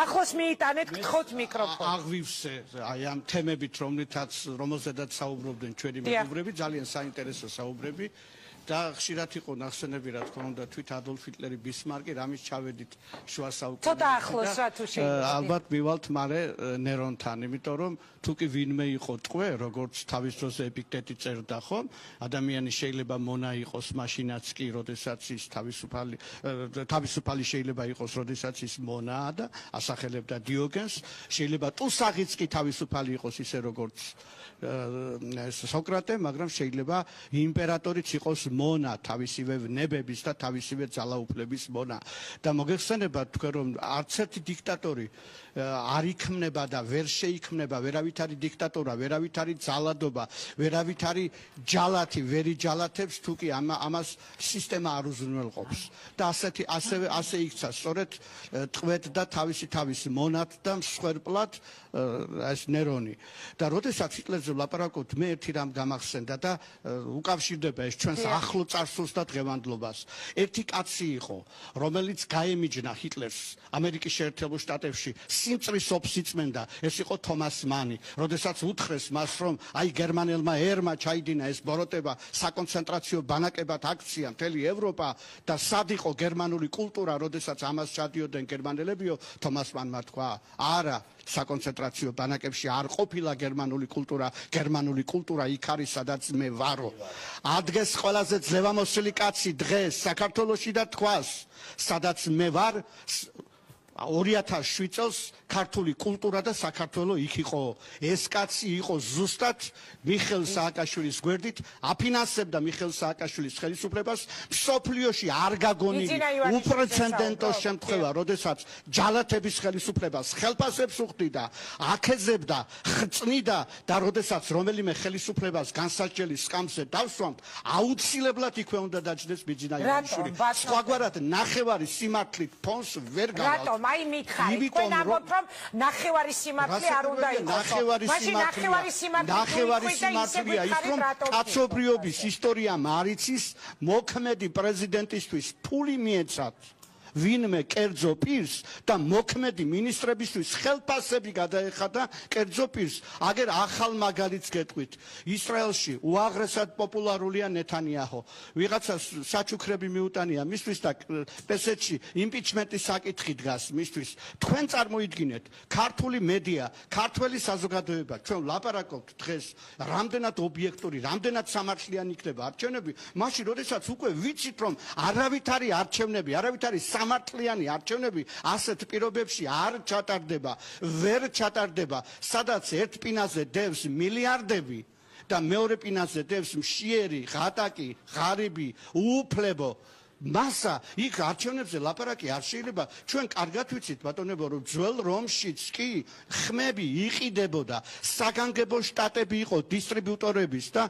ახლოს მიიტანეთ, გთხოვთ მიკროფონი. აღვივსე აი ამ თემებით, რომელზედაც საუბრობდნენ ჩვენი მეგობრები, ძალიან საინტერესო საუბრები. და ხშირად იყო ნახსენები, რა თქმა უნდა, თვით ადოლფ ჰიტლერი, ბისმარკი, რამის ჩავედით შუა საუკუნეებში. ცოტა ახლოს რა თუ შეიძლება. ალბათ მივალთ მარე ნერონთან, იმიტომ რომ თუ კი ვინმე იყო ტყვე, როგორც თავის დროზე ეპიქტეტი წერდა ხომ, ადამიანი შეიძლება მონა იყოს მაშინაც კი, როდესაც ის თავისუფალი შეიძლება იყოს, როდესაც ის მონაა და ასახელებდა დიოგენს, შეიძლება ტუსაღიც კი თავისუფალი იყოს ისე როგორც სოკრატე, მაგრამ შეიძლება იმპერატორიც იყოს მონა, თავისივე ნებების და თავისივე ძალაუფლების მონა. და მოგეხსენებათ თქვენ, რომ არც ერთი დიქტატორი არ იქმნება და ვერ შეიქმნება, ვერავით არის დიქტატორა, ვერავით არის ძალადობა, ვერავით არის ჯალათი, ვერ იჯალათებს თუ კი ამას სისტემა არ უზრუნველყოფს. და ასე იქცა სწორედ ტყვედ და თავისი მონად და მსხვერპლად ეს ნერონი. და როდესაც ჰიტლერზე ვლაპარაკობთ, მე ერთი რამ გამახსენდა და უკავშირდება ეს ჩვენს ახლო წარსულს და დღევანდლობას. ერთი კაცი იყო, რომელიც გაემიჯნა ჰიტლერს ამერიკის შეერთებულ შტატებში, სიმწრის ოფს იწმენდა, ეს იყო თომას მანი. როდესაც უთხრეს მას, რომ აი გერმანელმა ერმა ჩაიდინა ეს ბოროტება, საკონცენტრაციო ბანაკებად აქცია მთელი ევროპა და სად იყო გერმანული კულტურა, როდესაც ამას ჩადიოდნენ გერმანელებიო, თომას მანმა თქვა, არა, საკონცენტრაციო ბანაკებში არ ყოფილა გერმანული კულტურა იქ არის, სადაც მე ვარო. ადგეს ყველაზე ძლევამოსილი კაცი დღეს საქართველოში და თქვას, სადაც მე ვარ, 2007 წელს ქართული კულტურა და საქართველო იქ იყო. ეს კაცი იყო ზუსტად მიხეილ სააკაშვილის გვერდით, აფინანსებდა მიხეილ სააკაშვილის ხელისუფლებას. მსოფლიოში არ გაგონილი უპრეცედენტო შემთხვევა, როდესაც ჯალათების ხელისუფლებას ხელფასებს უხდიდა, აკეზებდა, ხრწნიდა და როდესაც რომელიმე ხელისუფლებას განსაჯელი სკამზე დავსვამთ, აუცილებლად იქვე უნდა დაჯდეს ბიძინა ივანიშვილი. სხვაგვარად ნახევარი სიმართლით ფონს ვერ გავალთ. აი მითხარი, თქვენ ამბობთ, რომ ნახევარი სიმართლე არ უნდა იყოს. მაშინ ნახევარი სიმართლეა ის, რომ კაცობრიობის ისტორია მარიცის მოქმედი პრეზიდენტისთვის ფული მიეცათ ვინმე კერძო პირს და მოქმედი მინისტრებისთვის ხელფასები გადაეხადა კერძო პირს. აგერ ახალ მაგალითს გეტყვით. ისრაელში უაღრესად პოპულარულია ნეთანიაჰუ. ვიღაცას საჩუქრები მიუტანია მისთვის და პესეთში იმპიჩმენტის საკითხი დგას მისთვის. თქვენ წარმოიდგინეთ, ქართული მედია, ქართველი საზოგადოება, ჩვენ ვლაპარაკობთ დღეს, რამდენად ობიექტური, რამდენად სამართლიანი იქნება არჩევნები, მაშინ როდესაც უკვე ვიცით, რომ არავით არის არჩევნები, არავით არის სამართლიანი არჩევნები, ასეთ პირობებში არ ჩატარდება, ვერ ჩატარდება, სადაც ერთ პინაზე დევს მილიარდები და მეორე პინაზე დევს მშიერი, ღატაკი, ღარიბი, უუფლებო მასა. იქ არჩევნებზე ლაპარაკი არ შეიძლება. ჩვენ კარგად ვიცით, ბატონებო, რომ ძველ რომშიც კი ხმები იყიდებოდა, საგანგებო შტატები იყო დისტრიბუტორების და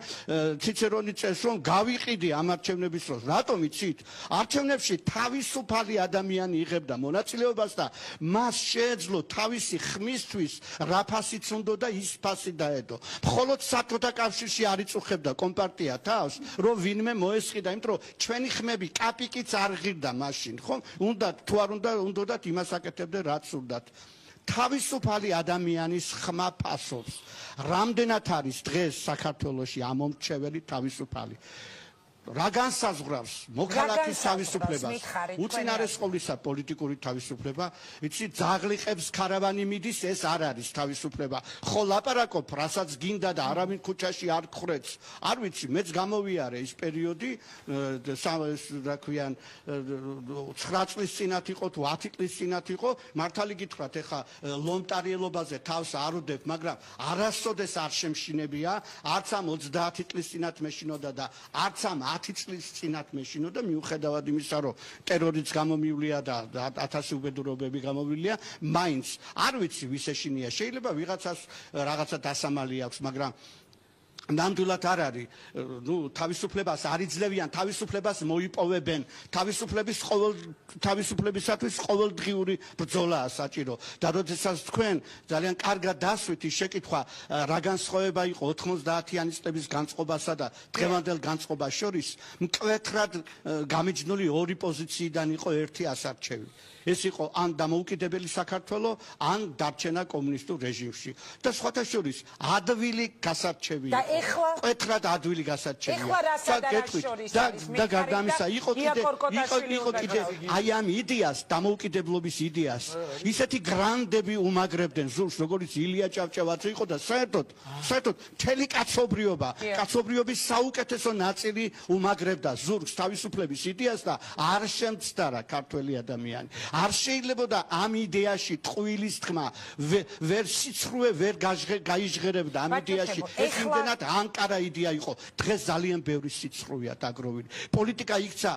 ციცერონი წერს, რომ გავიყიდი ამ არჩევნების დროს. რატომ იცით? არჩევნებში თავისუფალი ადამიანი იღებდა მონაწილეობას და მას შეეძლო თავისი ხმისთვის რა ფასიც უნდა და ის ფასი დაედო. მხოლოდ საბჭოთა კავშირში არ იწუხებდა კომპარტია თავს, რომ ვინმე მოესყიდა, იმიტომ რომ ჩვენი ხმები კაპიკიც არ ღირდა მაშინ, ხომ? უნდათ თუ არ უნდათ იმას აკეთებდნენ, რაც უნდათ. თავისუფალი ადამიანის ხმა ფასობს. რამდენად არის დღეს საქართველოში ამომრჩეველი თავისუფალი? რა განსაზღვრავს მოქალაქის თავისუფლებას? უწინარესყოვლისა პოლიტიკური თავისუფლება, იცი ძაღლიყებს ქარავანი მიდის, ეს არ არის თავისუფლება. ხო ლაპარაკობ, რასაც გინდა და არავინ ქუჩაში არ გხრեց. არ ვიცი, მეც გამოვიარე ის პერიოდი, რა ქვიან, 9 წლის წინათ იყო თუ 10 წლის წინათ იყო, მართალი გითხრათ, ეხა ლომტარიელობაზე თავს არ უდებ, მაგრამ არასოდეს არ შემშინებია, არც ამ 30 წლის წინათ მეშინოდა და არც ამ 10 წლის წინათ მეშინოდა, მიუხედავად იმისა, რომ ტერორიც გამომივლია და 1000 უბედურობები გამომივლია, მაინც არ ვიცი ვის ეშინია. შეიძლება ვიღაცას რაღაცა დასამალი აქვს, მაგრამ ნამდვილად არ არის თავისუფლებას არ იძლევიან თავისუფლებას მოიპოვებენ თავისუფლებისათვის ყოველდღიური ბრძოლაა საჭირო და როდესაც თქვენ ძალიან კარგად დასვით ის შეკითხვა რა განსხვავება იყო 90-იანი წლების განწყობასა და დღევანდელ განწყობას შორის მკვეთრად გამიჯნული ორი პოზიციიდან იყო ერთი ასარჩევი ეს იყო ან დამოუკიდებელი საქართველო ან დარჩენა კომუნისტურ რეჟიმში და სხვათა შორის ადვილი გასარჩევი და ეხლა მკვეთრად ადვილი გასარჩევია ეხლა რასა და რა შორის არის და გარდა ამისა იყო კიდე აი ამ იდეას დამოუკიდებლობის იდეას ისეთი გრანდები უმაგრებდნენ ზურგს როგორც ილია ჭავჭავაძე იყო და საერთოდ მთელი კაცობრიობის საუკეთესო ნაწილი უმაგრებდა ზურგს თავისუფლების იდეას და არ შემცდარა ქართველი ადამიანი არ შეიძლებოდა ამ იდეაში ტყუილის თქმა ვერ სიცრუე ვერ გაიჟღერებდა ამ იდეაში ეს იმდენად ანკარა იდეა იყო დღეს ძალიან ბევრი სიცრუეა დაგროვილი პოლიტიკა იქცა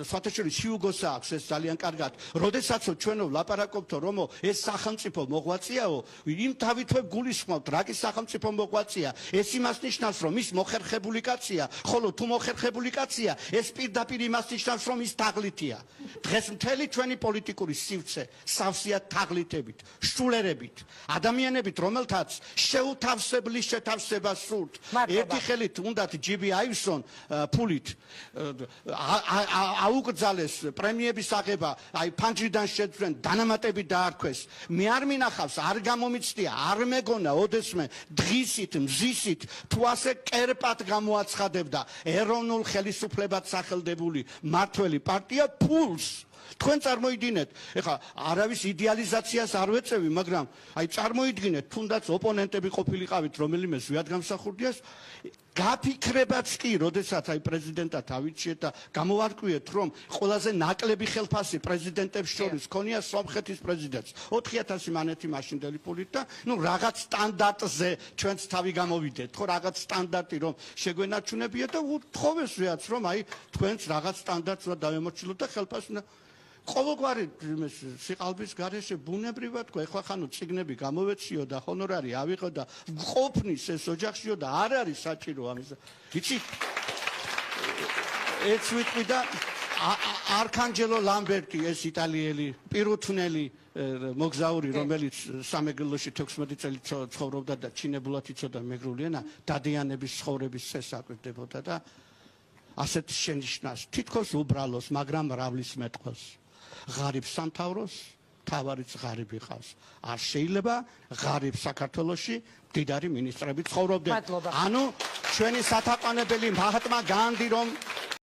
სხვათა შორის ჰიუგოს აქვს ეს ძალიან კარგად როდესაც ჩვენო ვლაპარაკობთო რომ ეს სახელმწიფო მოღვაწეაო იმ თავით ვებ გულისხმობთ რა კი სახელმწიფო მოღვაწეა ეს იმას ნიშნავს რომ ის მოხერხებული კაცია ხოლო თუ მოხერხებული კაცია ეს პირდაპირ იმას ნიშნავს რომ ის თაღლითია დღეს მთელი ჩვენი პოლიტიკური სივრცე სავსეა თაღლითებით შულერებით ადამიანებით რომელთაც შეუთავსებლის შეთავსება სურთ ერთი ხელით უნდათ ჯიბი აივსონ ფულით აუკრძალეს პრემიების აღება აი ფანჯრიდან შეძვენ დანამატები დაარქვეს მე არ მინახავს არ გამომიცდია არ მეგონა ოდესმე დღისით მზისით თუ ასე კერპად გამოაცხადებდა ეროვნულ ხელისუფლებად სახელდებული მართველი პარტია ფულს თქვენ წარმოიდგინეთ ეხლა არავის იდეალიზაციას არ ვეწევი მაგრამ აი წარმოიდგინეთ თუნდაც ოპონენტები ყოფილიყავით რომელიმე ზვიად გამსახურდიას გაფიქრებაც კი როდესაც აი პრეზიდენტად ავიჩიეთ და გამოვარკვიეთ რომ ყველაზე ნაკლები ხელფასი პრეზიდენტებს შორის ქონია სომხეთის პრეზიდენტს 4000 მანეთი მაშინდელი ფულით და ნუ რაღაც სტანდარტზე ჩვენც თავი გამოვიდეთ ხო რაღაც სტანდარტი რომ შეგვენარჩუნებია და უთხოვეს რეაც რომ აი თქვენც რაღაც სტანდარტს უნდა დავემორჩილოთ და ხელფასი ყოველგვარი სიყალბის გარეშე ბუნებრივად თქვა ეხლა ხანუ ციგნები გამოვეციო და ჰონორარი ავიღო და ყოფნის ეს ოჯახშიო და არ არის საჭირო ამის იცი ეს ვიტყვი და არქანჯელო ლამბერტი ეს იტალიელი პირუთვნელი მოგზაური რომელიც სამეგრელოში 16 წელი ცხოვრობდა და ჩინებულად იცოდა მეგრული ენა დადიანების ცხოვრების წესს აკვირდებოდა და ასეთ შენიშნას თითქოს უბრალოს მაგრამ მრავლის მეტყველს ღარიბ სამთავროს თავარიც ღარიბი ყავს არ შეიძლება ღარიბ საქართველოში მდიდარი მინისტრები ცხოვრობდნენ ანუ ჩვენი სათაყვანებელი მაჰატმა განდი რომ